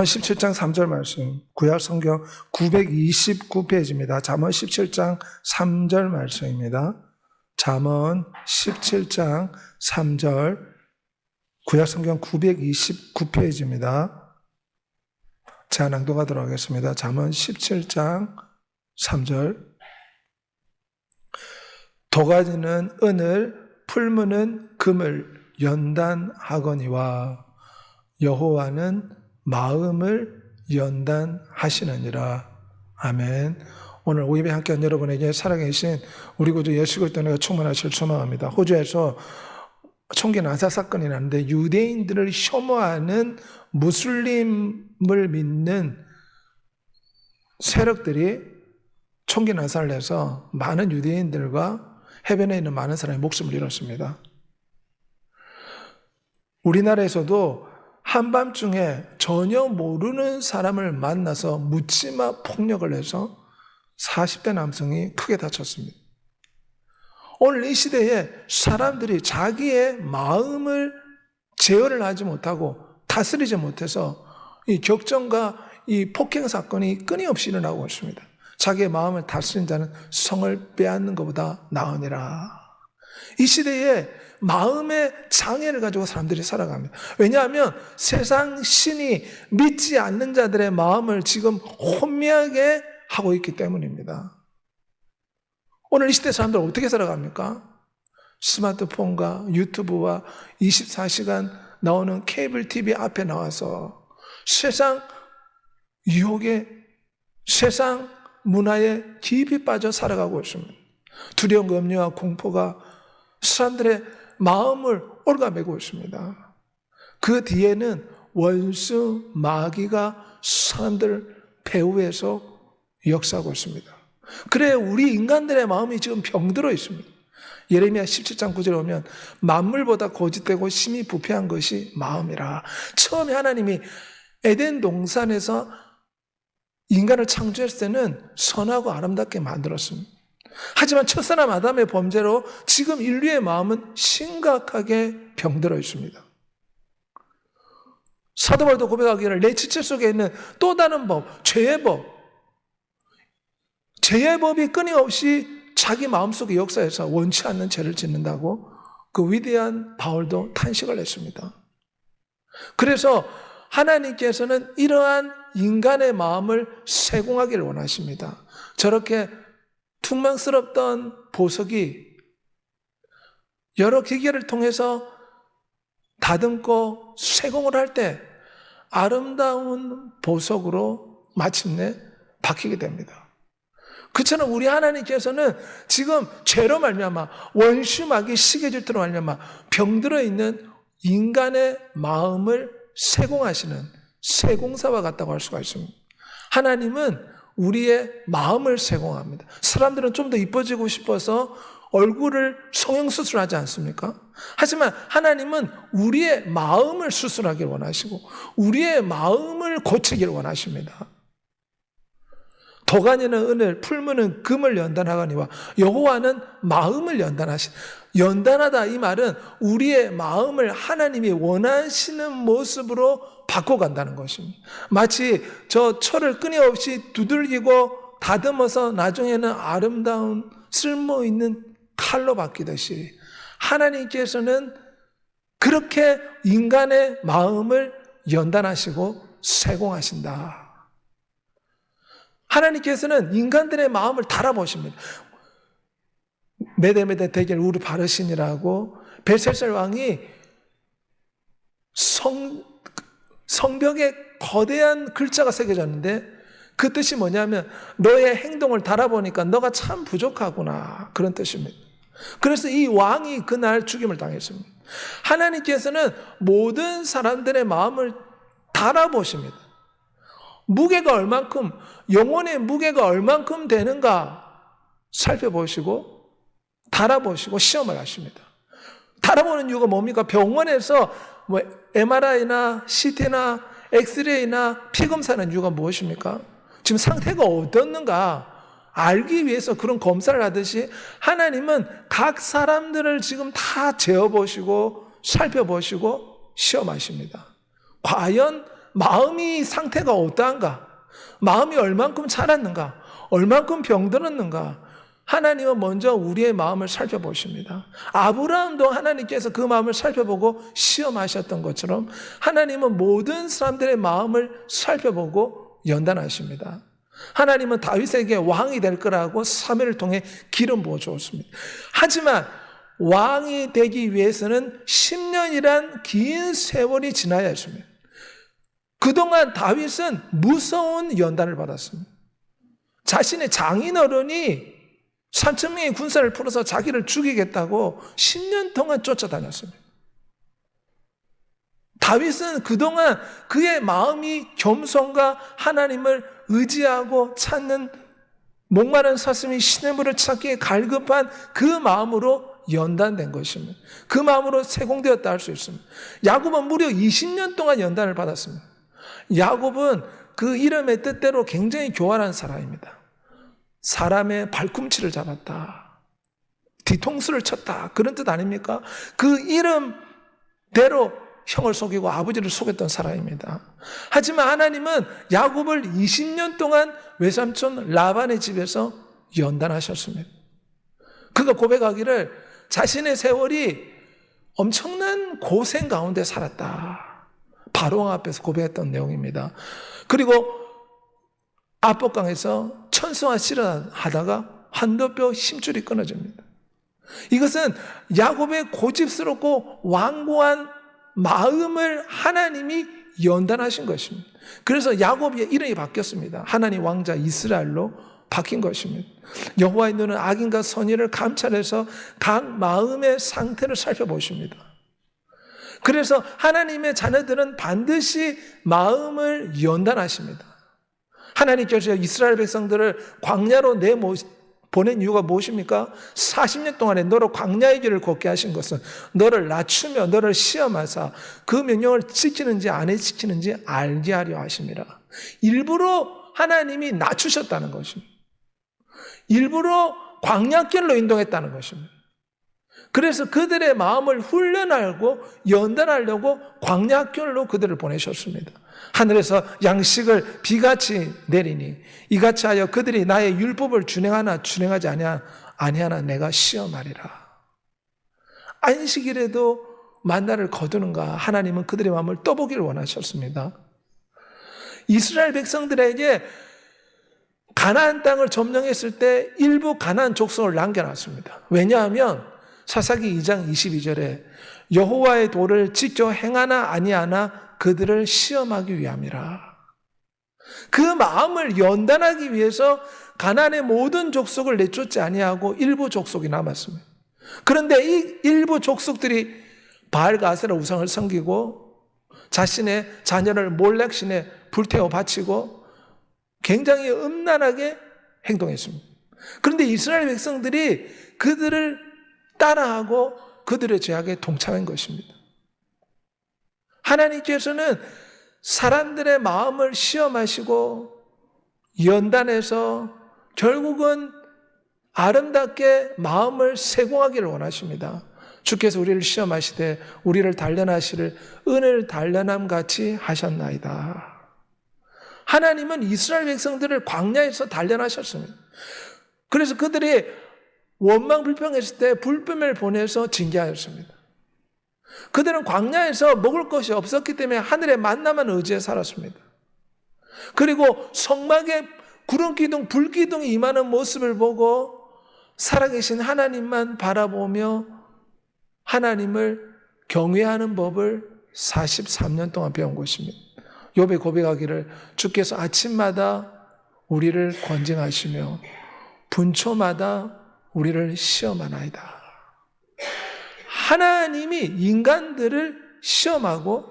17장 3절 말씀, 구약 성경 929페이지입니다. 잠언 17장 3절 말씀입니다. 잠언 17장 3절, 구약 성경 929페이지입니다. 제가 낭독하도록 하겠습니다. 잠언 17장 3절. 도가니는 은을, 풀무는 금을 연단하거니와 여호와는 마음을 연단하시느니라. 아멘. 오늘 오예배 함께한 여러분에게 살아계신 우리 구주 예수 그리스도 은혜가 충만하시길 소망합니다. 호주에서 총기 난사 사건이 났는데 유대인들을 혐오하는 무슬림을 믿는 세력들이 총기 난사를 해서 많은 유대인들과 해변에 있는 많은 사람의 목숨을 잃었습니다. 우리나라에서도 한밤중에 전혀 모르는 사람을 만나서 묻지마 폭력을 해서 40대 남성이 크게 다쳤습니다. 오늘 이 시대에 사람들이 자기의 마음을 제어를 하지 못하고 다스리지 못해서 이 격전과 이 폭행 사건이 끊임없이 일어나고 있습니다. 자기의 마음을 다스린 자는 성을 빼앗는 것보다 나으니라. 이 시대에 마음의 장애를 가지고 사람들이 살아갑니다. 왜냐하면 세상 신이 믿지 않는 자들의 마음을 지금 혼미하게 하고 있기 때문입니다. 오늘 이 시대 사람들 어떻게 살아갑니까? 스마트폰과 유튜브와 24시간 나오는 케이블 TV 앞에 나와서 세상 유혹에, 세상 문화에 깊이 빠져 살아가고 있습니다. 두려움, 염려와 공포가 사람들의 마음을 갉아매고 있습니다. 그 뒤에는 원수, 마귀가 사람들 배후에서 역사하고 있습니다. 그래 우리 인간들의 마음이 지금 병들어 있습니다. 예레미야 17장 9절에 보면 만물보다 거짓되고 심히 부패한 것이 마음이라. 처음에 하나님이 에덴 동산에서 인간을 창조했을 때는 선하고 아름답게 만들었습니다. 하지만 첫사람 아담의 범죄로 지금 인류의 마음은 심각하게 병들어 있습니다. 사도 바울도 고백하기를 내 지체 속에 있는 또 다른 법, 죄의 법, 죄의 법이 끊임없이 자기 마음속에 역사해서 원치 않는 죄를 짓는다고 그 위대한 바울도 탄식을 했습니다. 그래서 하나님께서는 이러한 인간의 마음을 세공하기를 원하십니다. 저렇게 퉁명스럽던 보석이 여러 기계를 통해서 다듬고 세공을 할 때 아름다운 보석으로 마침내 바뀌게 됩니다. 그처럼 우리 하나님께서는 지금 죄로 말미암아 원수 마귀 시기 질투로 말미암아 병들어 있는 인간의 마음을 세공하시는 세공사와 같다고 할 수가 있습니다. 하나님은 우리의 마음을 세공합니다. 사람들은 좀 더 이뻐지고 싶어서 얼굴을 성형수술하지 않습니까? 하지만 하나님은 우리의 마음을 수술하길 원하시고 우리의 마음을 고치길 원하십니다. 도가니는 은을, 풀무는 금을 연단하거니와 여호와는 마음을 연단하신. 연단하다 이 말은 우리의 마음을 하나님이 원하시는 모습으로 바꿔간다는 것입니다. 마치 저 철을 끊임없이 두들기고 다듬어서 나중에는 아름다운 쓸모있는 칼로 바뀌듯이 하나님께서는 그렇게 인간의 마음을 연단하시고 세공하신다. 하나님께서는 인간들의 마음을 달아보십니다. 메데메데 데겔 우르 바르신이라고 벨사살 왕이 성벽에 거대한 글자가 새겨졌는데 그 뜻이 뭐냐면 너의 행동을 달아보니까 너가 참 부족하구나, 그런 뜻입니다. 그래서 이 왕이 그날 죽임을 당했습니다. 하나님께서는 모든 사람들의 마음을 달아보십니다. 무게가 얼만큼, 영혼의 무게가 얼만큼 되는가 살펴보시고 달아보시고 시험을 하십니다. 달아보는 이유가 뭡니까? 병원에서 뭐 MRI나 CT나 엑스레이나 피검사는 이유가 무엇입니까? 지금 상태가 어떻는가 알기 위해서 그런 검사를 하듯이 하나님은 각 사람들을 지금 다 재어보시고 살펴보시고 시험하십니다. 과연 마음이 상태가 어떠한가? 마음이 얼만큼 자랐는가? 얼만큼 병들었는가? 하나님은 먼저 우리의 마음을 살펴보십니다. 아브라함도 하나님께서 그 마음을 살펴보고 시험하셨던 것처럼 하나님은 모든 사람들의 마음을 살펴보고 연단하십니다. 하나님은 다윗에게 왕이 될 거라고 사무엘을 통해 기름 부어주었습니다. 하지만 왕이 되기 위해서는 10년이란 긴 세월이 지나야 했습니다. 그동안 다윗은 무서운 연단을 받았습니다. 자신의 장인어른이 3,000명의 군사를 풀어서 자기를 죽이겠다고 10년 동안 쫓아다녔습니다. 다윗은 그동안 그의 마음이 겸손과 하나님을 의지하고 찾는 목마른 사슴이 시냇물을 찾기에 갈급한 그 마음으로 연단된 것입니다. 그 마음으로 세공되었다 할 수 있습니다. 야곱은 무려 20년 동안 연단을 받았습니다. 야곱은 그 이름의 뜻대로 굉장히 교활한 사람입니다. 사람의 발꿈치를 잡았다, 뒤통수를 쳤다, 그런 뜻 아닙니까? 그 이름대로 형을 속이고 아버지를 속였던 사람입니다. 하지만 하나님은 야곱을 20년 동안 외삼촌 라반의 집에서 연단하셨습니다. 그가 고백하기를 자신의 세월이 엄청난 고생 가운데 살았다, 바로왕 앞에서 고백했던 내용입니다. 그리고 압복강에서 천성아 씨름하다가 한도뼈 힘줄이 끊어집니다. 이것은 야곱의 고집스럽고 완고한 마음을 하나님이 연단하신 것입니다. 그래서 야곱의 이름이 바뀌었습니다. 하나님 왕자 이스라엘로 바뀐 것입니다. 여호와의 눈은 악인과 선인을 감찰해서 각 마음의 상태를 살펴보십니다. 그래서 하나님의 자녀들은 반드시 마음을 연단하십니다. 하나님께서 이스라엘 백성들을 광야로 보낸 이유가 무엇입니까? 40년 동안에 너로 광야의 길을 걷게 하신 것은 너를 낮추며 너를 시험하사 그 명령을 지키는지 안 지키는지 알게 하려 하심이라. 일부러 하나님이 낮추셨다는 것입니다. 일부러 광야길로 인도했다는 것입니다. 그래서 그들의 마음을 훈련하고 연단하려고 광야길로 그들을 보내셨습니다. 하늘에서 양식을 비같이 내리니 이같이 하여 그들이 나의 율법을 준행하나 준행하지 아니하나 내가 시험하리라. 안식일에도 만나를 거두는가? 하나님은 그들의 마음을 떠보기를 원하셨습니다. 이스라엘 백성들에게 가나안 땅을 점령했을 때 일부 가나안 족속을 남겨놨습니다. 왜냐하면 사사기 2장 22절에 여호와의 도를 지켜 행하나 아니하나 그들을 시험하기 위함이라. 그 마음을 연단하기 위해서 가나안의 모든 족속을 내쫓지 아니하고 일부 족속이 남았습니다. 그런데 이 일부 족속들이 바알과 아세라 우상을 섬기고 자신의 자녀를 몰렉신에 불태워 바치고 굉장히 음란하게 행동했습니다. 그런데 이스라엘 백성들이 그들을 따라하고 그들의 죄악에 동참한 것입니다. 하나님께서는 사람들의 마음을 시험하시고 연단해서 결국은 아름답게 마음을 세공하기를 원하십니다. 주께서 우리를 시험하시되 우리를 단련하시를 은을 단련함 같이 하셨나이다. 하나님은 이스라엘 백성들을 광야에서 단련하셨습니다. 그래서 그들이 원망 불평했을 때 불뱀을 보내서 징계하였습니다. 그들은 광야에서 먹을 것이 없었기 때문에 하늘의 만나만 의지해 살았습니다. 그리고 성막에 구름기둥, 불기둥이 임하는 모습을 보고 살아계신 하나님만 바라보며 하나님을 경외하는 법을 43년 동안 배운 것입니다. 욥이 고백하기를 주께서 아침마다 우리를 권징하시며 분초마다 우리를 시험하나이다. 하나님이 인간들을 시험하고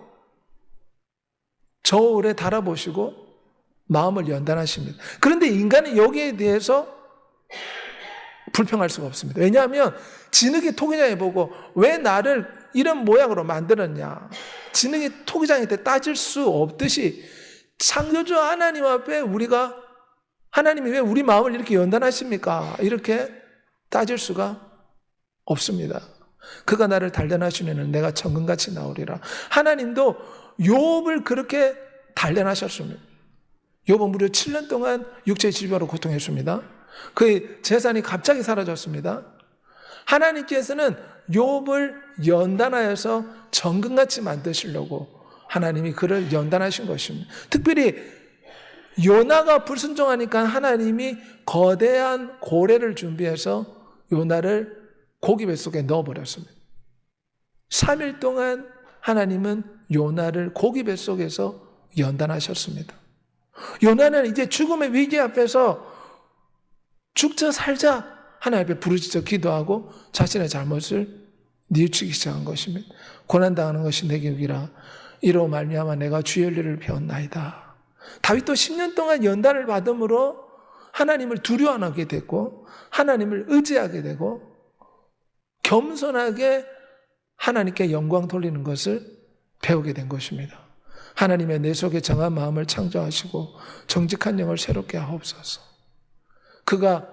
저울에 달아보시고 마음을 연단하십니다. 그런데 인간은 여기에 대해서 불평할 수가 없습니다. 왜냐하면 진흙이 토기장에 보고 왜 나를 이런 모양으로 만들었냐, 진흙이 토기장한테 따질 수 없듯이 창조주 하나님 앞에 우리가 하나님이 왜 우리 마음을 이렇게 연단하십니까? 이렇게 따질 수가 없습니다. 그가 나를 단련하시면 내가 천금같이 나오리라. 하나님도 욥을 그렇게 단련하셨습니다. 욥은 무려 7년 동안 육체의 질병으로 고통했습니다. 그의 재산이 갑자기 사라졌습니다. 하나님께서는 욥을 연단하여서 정금같이 만드시려고 하나님이 그를 연단하신 것입니다. 특별히 요나가 불순종하니까 하나님이 거대한 고래를 준비해서 요나를 고기 뱃속에 넣어버렸습니다. 3일 동안 하나님은 요나를 고기 뱃속에서 연단하셨습니다. 요나는 이제 죽음의 위기 앞에서 죽자 살자 하나님 앞에 부르짖어 기도하고 자신의 잘못을 뉘우치기 시작한 것입니다. 고난당하는 것이 내게 유익이라 이로 말미암아 내가 주의 윤리를 배웠나이다. 다윗도 10년 동안 연단을 받음으로 하나님을 두려워하게 됐고 하나님을 의지하게 되고 겸손하게 하나님께 영광 돌리는 것을 배우게 된 것입니다. 하나님의 내 속에 정한 마음을 창조하시고 정직한 영을 새롭게 하옵소서. 그가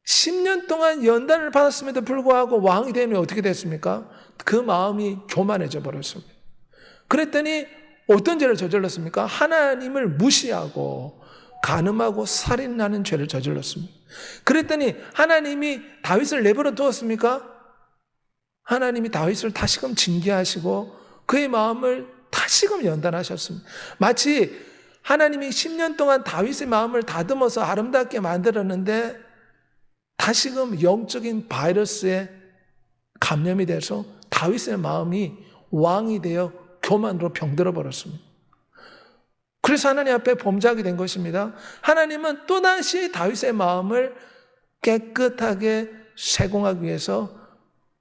10년 동안 연단을 받았음에도 불구하고 왕이 되면 어떻게 됐습니까? 그 마음이 교만해져 버렸습니다. 그랬더니 어떤 죄를 저질렀습니까? 하나님을 무시하고 간음하고 살인하는 죄를 저질렀습니다. 그랬더니 하나님이 다윗을 내버려 두었습니까? 하나님이 다윗을 다시금 징계하시고 그의 마음을 다시금 연단하셨습니다. 마치 하나님이 10년 동안 다윗의 마음을 다듬어서 아름답게 만들었는데 다시금 영적인 바이러스에 감염이 돼서 다윗의 마음이 왕이 되어 교만으로 병들어 버렸습니다. 그래서 하나님 앞에 범죄하게 된 것입니다. 하나님은 또다시 다윗의 마음을 깨끗하게 세공하기 위해서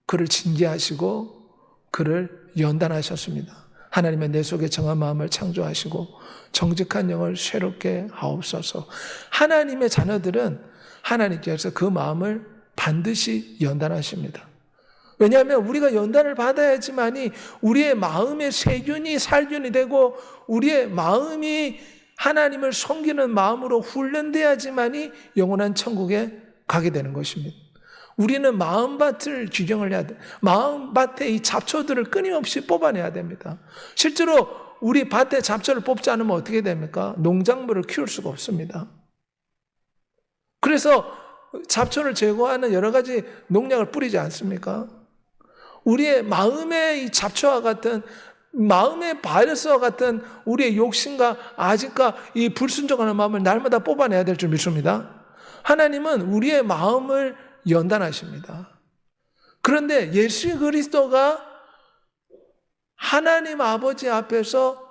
그를 징계하시고 그를 연단하셨습니다. 하나님의 내 속에 정한 마음을 창조하시고 정직한 영을 새롭게 하옵소서. 하나님의 자녀들은 하나님께서 그 마음을 반드시 연단하십니다. 왜냐하면 우리가 연단을 받아야지만이 우리의 마음의 세균이 살균이 되고 우리의 마음이 하나님을 섬기는 마음으로 훈련돼야지만이 영원한 천국에 가게 되는 것입니다. 우리는 마음밭을 규정을 해야 돼. 마음밭의 이 잡초들을 끊임없이 뽑아내야 됩니다. 실제로 우리 밭에 잡초를 뽑지 않으면 어떻게 됩니까? 농작물을 키울 수가 없습니다. 그래서 잡초를 제거하는 여러 가지 농약을 뿌리지 않습니까? 우리의 마음의 이 잡초와 같은 마음의 바이러스와 같은 우리의 욕심과 아직과 이 불순종하는 마음을 날마다 뽑아내야 될 줄 믿습니다. 하나님은 우리의 마음을 연단하십니다. 그런데 예수 그리스도가 하나님 아버지 앞에서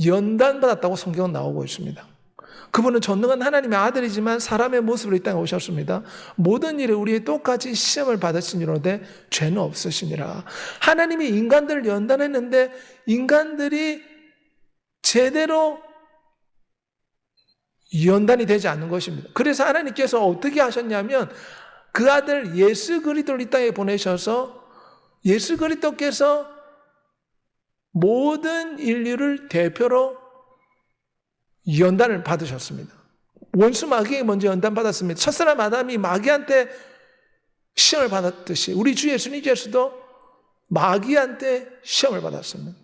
연단받았다고 성경은 나오고 있습니다. 그분은 전능한 하나님의 아들이지만 사람의 모습으로 이 땅에 오셨습니다. 모든 일에 우리의 똑같이 시험을 받으시니로되 죄는 없으시니라. 하나님이 인간들을 연단했는데 인간들이 제대로 연단이 되지 않는 것입니다. 그래서 하나님께서 어떻게 하셨냐면 그 아들 예수 그리스도를 이 땅에 보내셔서 예수 그리스도께서 모든 인류를 대표로 연단을 받으셨습니다. 원수 마귀에게 먼저 연단 받았습니다. 첫사람 아담이 마귀한테 시험을 받았듯이 우리 주 예수님께서도 마귀한테 시험을 받았습니다.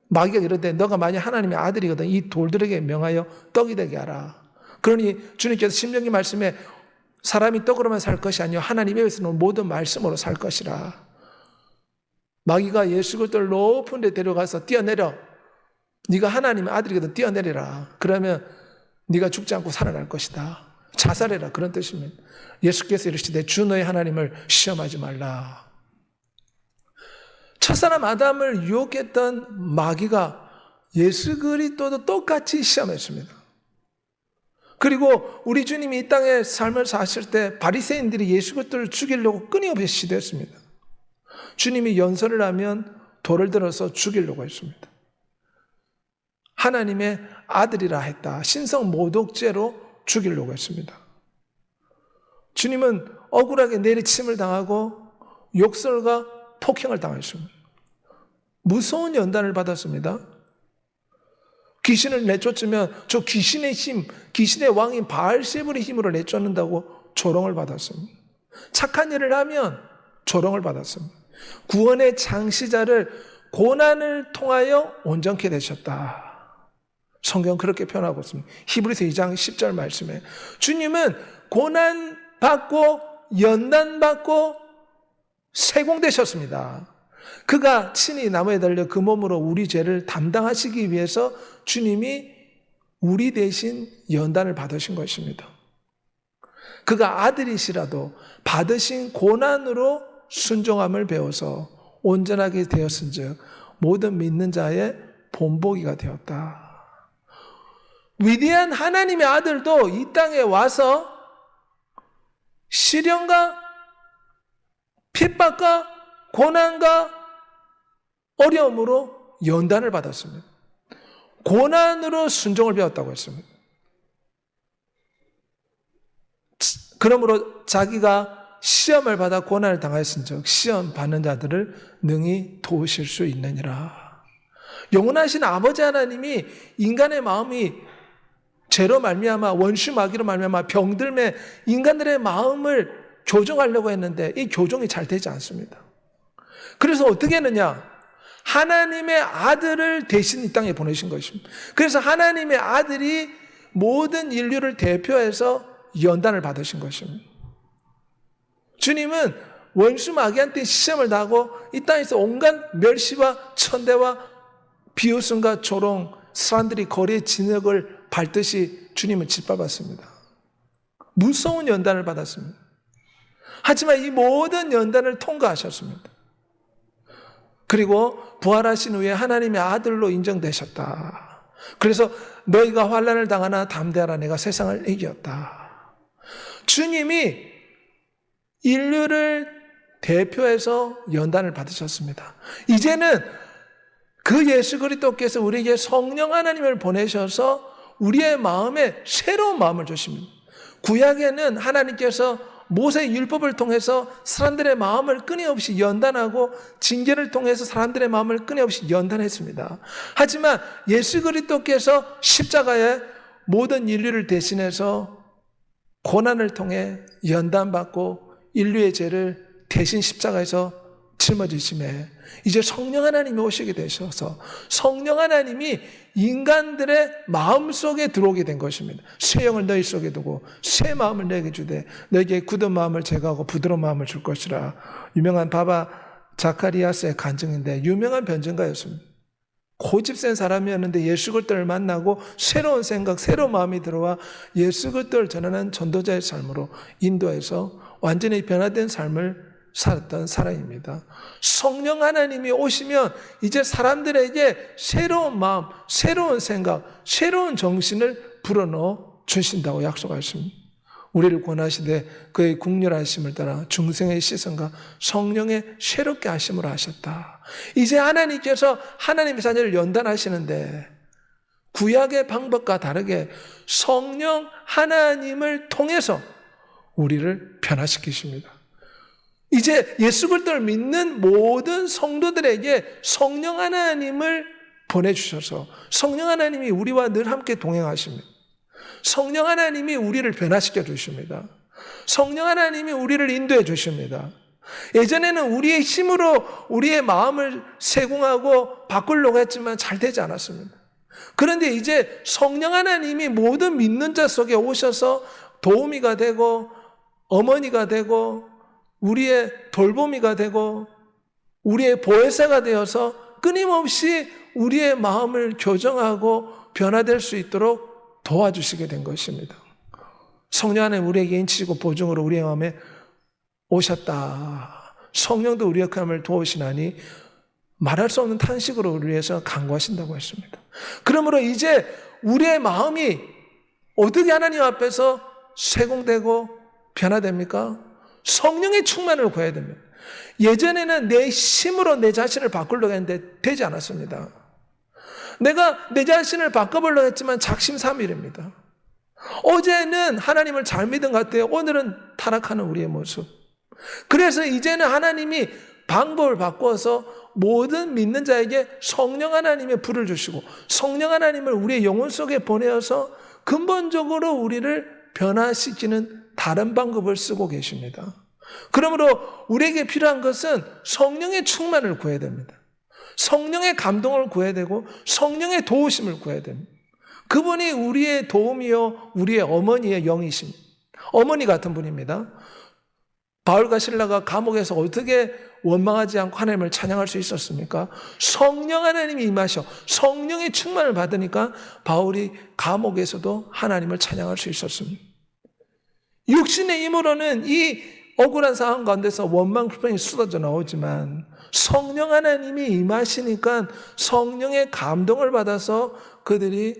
마귀가 이르되 너가 만약 하나님의 아들이거든 이 돌들에게 명하여 떡이 되게 하라. 그러니 주님께서 신명기 말씀에 사람이 떡으로만 살 것이 아니요 하나님의 입에서 나온 모든 말씀으로 살 것이라. 마귀가 예수 그리스도를 높은 데 데려가서 뛰어내려 네가 하나님의 아들이거든 뛰어내리라. 그러면 네가 죽지 않고 살아날 것이다. 자살해라. 그런 뜻입니다. 예수께서 이르시되 주 너의 하나님을 시험하지 말라. 첫사람 아담을 유혹했던 마귀가 예수 그리스도도 똑같이 시험했습니다. 그리고 우리 주님이 이 땅에 삶을 사실 때 바리새인들이 예수 그리스도를 죽이려고 끊임없이 시도했습니다. 주님이 연설을 하면 돌을 들어서 죽이려고 했습니다. 하나님의 아들이라 했다. 신성 모독죄로 죽이려고 했습니다. 주님은 억울하게 내리침을 당하고 욕설과 폭행을 당했습니다. 무서운 연단을 받았습니다. 귀신을 내쫓으면 저 귀신의 힘, 귀신의 왕인 바알세불의 힘으로 내쫓는다고 조롱을 받았습니다. 착한 일을 하면 조롱을 받았습니다. 구원의 창시자를 고난을 통하여 온전케 되셨다. 성경 그렇게 표현하고 있습니다. 히브리서 2장 10절 말씀에 주님은 고난받고 연단받고 세공되셨습니다. 그가 친히 나무에 달려 그 몸으로 우리 죄를 담당하시기 위해서 주님이 우리 대신 연단을 받으신 것입니다. 그가 아들이시라도 받으신 고난으로 순종함을 배워서 온전하게 되었은즉 모든 믿는 자의 본보기가 되었다. 위대한 하나님의 아들도 이 땅에 와서 시련과 핍박과 고난과 어려움으로 연단을 받았습니다. 고난으로 순종을 배웠다고 했습니다. 그러므로 자기가 시험을 받아 고난을 당하였은즉 시험 받는 자들을 능히 도우실 수 있느니라. 영원하신 아버지 하나님이 인간의 마음이 죄로 말미암아 원수 마귀로 말미암아 병들매 인간들의 마음을 교정하려고 했는데 이 교정이 잘 되지 않습니다. 그래서 어떻게 했느냐? 하나님의 아들을 대신 이 땅에 보내신 것입니다. 그래서 하나님의 아들이 모든 인류를 대표해서 연단을 받으신 것입니다. 주님은 원수 마귀한테 시험을 당하고 이 땅에서 온갖 멸시와 천대와 비웃음과 조롱, 사람들이 거리의 진흙을 밟듯이 주님은 짓밟았습니다. 무서운 연단을 받았습니다. 하지만 이 모든 연단을 통과하셨습니다. 그리고 부활하신 후에 하나님의 아들로 인정되셨다. 그래서 너희가 환난을 당하나 담대하라, 내가 세상을 이겼다. 주님이 인류를 대표해서 연단을 받으셨습니다. 이제는 그 예수 그리스도께서 우리에게 성령 하나님을 보내셔서 우리의 마음에 새로운 마음을 주십니다. 구약에는 하나님께서 모세의 율법을 통해서 사람들의 마음을 끊임없이 연단하고 징계를 통해서 사람들의 마음을 끊임없이 연단했습니다. 하지만 예수 그리스도께서 십자가에 모든 인류를 대신해서 고난을 통해 연단받고 인류의 죄를 대신 십자가에서 짊어지심에 이제 성령 하나님이 오시게 되셔서 성령 하나님이 인간들의 마음속에 들어오게 된 것입니다. 새 영을 너희 속에 두고 새 마음을 내게 주되 너에게 굳은 마음을 제거하고 부드러운 마음을 줄 것이라. 유명한 바바 자카리아스의 간증인데 유명한 변증가였습니다. 고집센 사람이었는데 예수 그리스도를 만나고 새로운 생각, 새로운 마음이 들어와 예수 그리스도를 전하는 전도자의 삶으로 인도해서 완전히 변화된 삶을 살았던 사람입니다. 성령 하나님이 오시면 이제 사람들에게 새로운 마음, 새로운 생각, 새로운 정신을 불어넣어 주신다고 약속하십니다. 우리를 권하시되 그의 국률하심을 따라 중생의 시선과 성령의 새롭게 하심으로 하셨다. 이제 하나님께서 하나님의 자녀를 연단하시는데 구약의 방법과 다르게 성령 하나님을 통해서 우리를 변화시키십니다. 이제 예수 그리스도를 믿는 모든 성도들에게 성령 하나님을 보내주셔서 성령 하나님이 우리와 늘 함께 동행하십니다. 성령 하나님이 우리를 변화시켜 주십니다. 성령 하나님이 우리를 인도해 주십니다. 예전에는 우리의 힘으로 우리의 마음을 세공하고 바꾸려고 했지만 잘 되지 않았습니다. 그런데 이제 성령 하나님이 모든 믿는 자 속에 오셔서 도우미가 되고 어머니가 되고 우리의 돌보미가 되고 우리의 보혜사가 되어서 끊임없이 우리의 마음을 교정하고 변화될 수 있도록 도와주시게 된 것입니다. 성령 하나님 우리에게 인치시고 보증으로 우리의 마음에 오셨다. 성령도 우리의 삶을 도우시나니 말할 수 없는 탄식으로 우리를 위해서 간구하신다고 했습니다. 그러므로 이제 우리의 마음이 어떻게 하나님 앞에서 세공되고 변화됩니까? 성령의 충만을 구해야 됩니다. 예전에는 내 힘으로 내 자신을 바꾸려고 했는데 되지 않았습니다. 내가 내 자신을 바꿔보려고 했지만 작심삼일입니다. 어제는 하나님을 잘 믿은 것 같아요. 오늘은 타락하는 우리의 모습. 그래서 이제는 하나님이 방법을 바꿔서 모든 믿는 자에게 성령 하나님의 불을 주시고 성령 하나님을 우리의 영혼 속에 보내어서 근본적으로 우리를 변화시키는 다른 방법을 쓰고 계십니다. 그러므로 우리에게 필요한 것은 성령의 충만을 구해야 됩니다. 성령의 감동을 구해야 되고 성령의 도우심을 구해야 됩니다. 그분이 우리의 도움이요 우리의 어머니의 영이십니다. 어머니 같은 분입니다. 바울과 실라가 감옥에서 어떻게 원망하지 않고 하나님을 찬양할 수 있었습니까? 성령 하나님이 임하셔 성령의 충만을 받으니까 바울이 감옥에서도 하나님을 찬양할 수 있었습니다. 육신의 힘으로는 이 억울한 상황 가운데서 원망 불평이 쏟아져 나오지만 성령 하나님이 임하시니까 성령의 감동을 받아서 그들이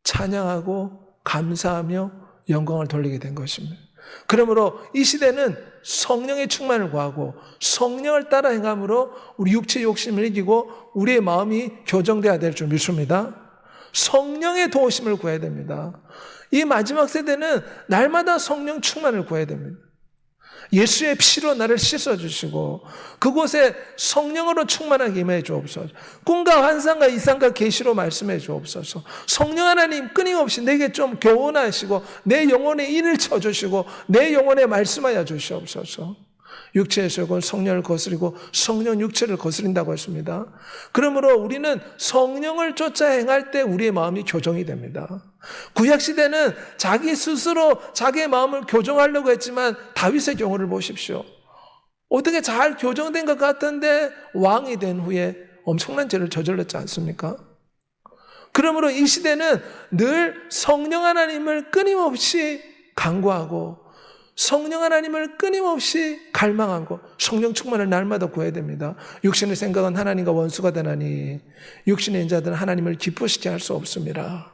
찬양하고 감사하며 영광을 돌리게 된 것입니다. 그러므로 이 시대는 성령의 충만을 구하고 성령을 따라 행함으로 우리 육체의 욕심을 이기고 우리의 마음이 교정돼야 될 줄 믿습니다. 성령의 도우심을 구해야 됩니다. 이 마지막 세대는 날마다 성령 충만을 구해야 됩니다. 예수의 피로 나를 씻어주시고 그곳에 성령으로 충만하게 임해 주옵소서. 꿈과 환상과 이상과 계시로 말씀해 주옵소서. 성령 하나님 끊임없이 내게 좀 교훈하시고 내 영혼에 인을 쳐주시고 내 영혼에 말씀하여 주시옵소서. 육체의 속은 성령을 거스리고 성령 육체를 거스린다고 했습니다. 그러므로 우리는 성령을 쫓아 행할 때 우리의 마음이 교정이 됩니다. 구약시대는 자기 스스로 자기의 마음을 교정하려고 했지만 다윗의 경우를 보십시오. 어떻게 잘 교정된 것 같은데 왕이 된 후에 엄청난 죄를 저질렀지 않습니까? 그러므로 이 시대는 늘 성령 하나님을 끊임없이 간구하고 성령 하나님을 끊임없이 갈망하고 성령 충만을 날마다 구해야 됩니다. 육신의 생각은 하나님과 원수가 되나니 육신의 인자들은 하나님을 기쁘시게 할 수 없습니다.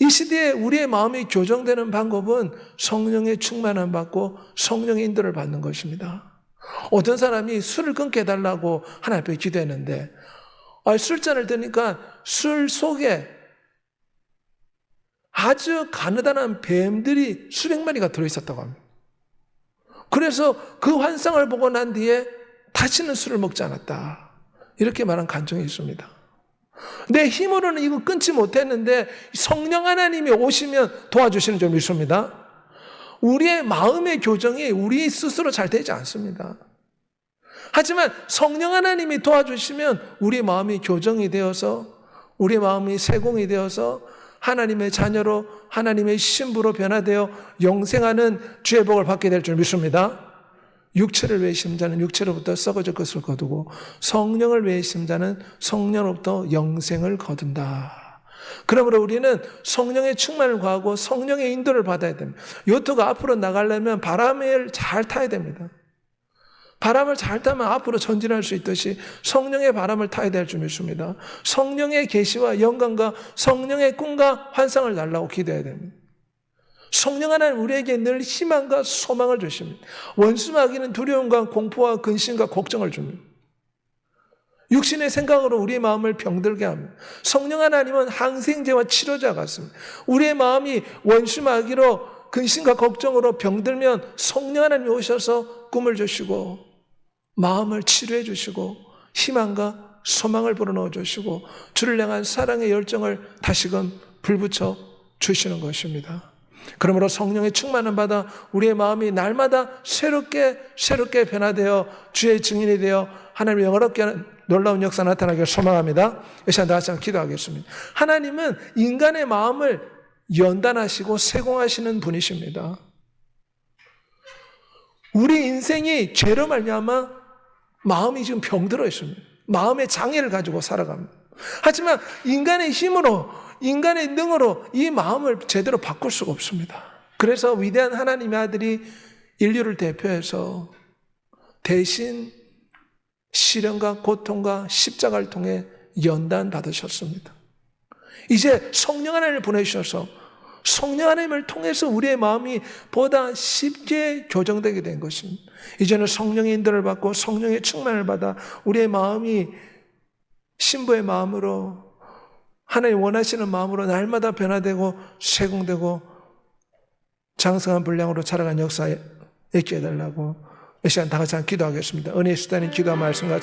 이 시대에 우리의 마음이 교정되는 방법은 성령의 충만함 받고 성령의 인도를 받는 것입니다. 어떤 사람이 술을 끊게 해달라고 하나님 앞에 기도했는데 술잔을 드니까 술 속에 아주 가느다란 뱀들이 수백 마리가 들어있었다고 합니다. 그래서 그 환상을 보고 난 뒤에 다시는 술을 먹지 않았다. 이렇게 말한 간증이 있습니다. 내 힘으로는 이거 끊지 못했는데 성령 하나님이 오시면 도와주시는 줄 믿습니다. 우리의 마음의 교정이 우리 스스로 잘 되지 않습니다. 하지만 성령 하나님이 도와주시면 우리 마음이 교정이 되어서 우리 마음이 세공이 되어서 하나님의 자녀로 하나님의 신부로 변화되어 영생하는 주의 복을 받게 될 줄 믿습니다. 육체를 외심 자는 육체로부터 썩어질 것을 거두고 성령을 외심 자는 성령으로부터 영생을 거둔다. 그러므로 우리는 성령의 충만을 구하고 성령의 인도를 받아야 됩니다. 요트가 앞으로 나가려면 바람을 잘 타야 됩니다. 바람을 잘 타면 앞으로 전진할 수 있듯이 성령의 바람을 타야 될 줄 믿습니다. 성령의 계시와 영광과 성령의 꿈과 환상을 달라고 기도해야 됩니다. 성령 하나님 우리에게 늘 희망과 소망을 주십니다. 원수 마귀는 두려움과 공포와 근심과 걱정을 줍니다. 육신의 생각으로 우리의 마음을 병들게 합니다. 성령 하나님은 항생제와 치료자 같습니다. 우리의 마음이 원수 마귀로 근심과 걱정으로 병들면 성령 하나님이 오셔서 꿈을 주시고 마음을 치료해 주시고 희망과 소망을 불어넣어 주시고 주를 향한 사랑의 열정을 다시금 불붙여 주시는 것입니다. 그러므로 성령의 충만을 받아 우리의 마음이 날마다 새롭게 변화되어 주의 증인이 되어 하나님의 영화롭게 하는 놀라운 역사 나타나기를 소망합니다. 이 시간 다시 한번 기도하겠습니다. 하나님은 인간의 마음을 연단하시고 세공하시는 분이십니다. 우리 인생이 죄로 말미암아 마음이 지금 병들어 있습니다. 마음의 장애를 가지고 살아갑니다. 하지만 인간의 힘으로 인간의 능으로 이 마음을 제대로 바꿀 수가 없습니다. 그래서 위대한 하나님의 아들이 인류를 대표해서 대신 시련과 고통과 십자가를 통해 연단 받으셨습니다. 이제 성령 하나님을 보내주셔서 성령 하나님을 통해서 우리의 마음이 보다 쉽게 교정되게 된 것입니다. 이제는 성령의 인도를 받고 성령의 충만을 받아 우리의 마음이 신부의 마음으로 하나님 원하시는 마음으로 날마다 변화되고 세공되고 장성한 분량으로 자라간 역사에 있게 해달라고 이 시간 다 같이 기도하겠습니다. 은혜의 수단인 기도와 말씀과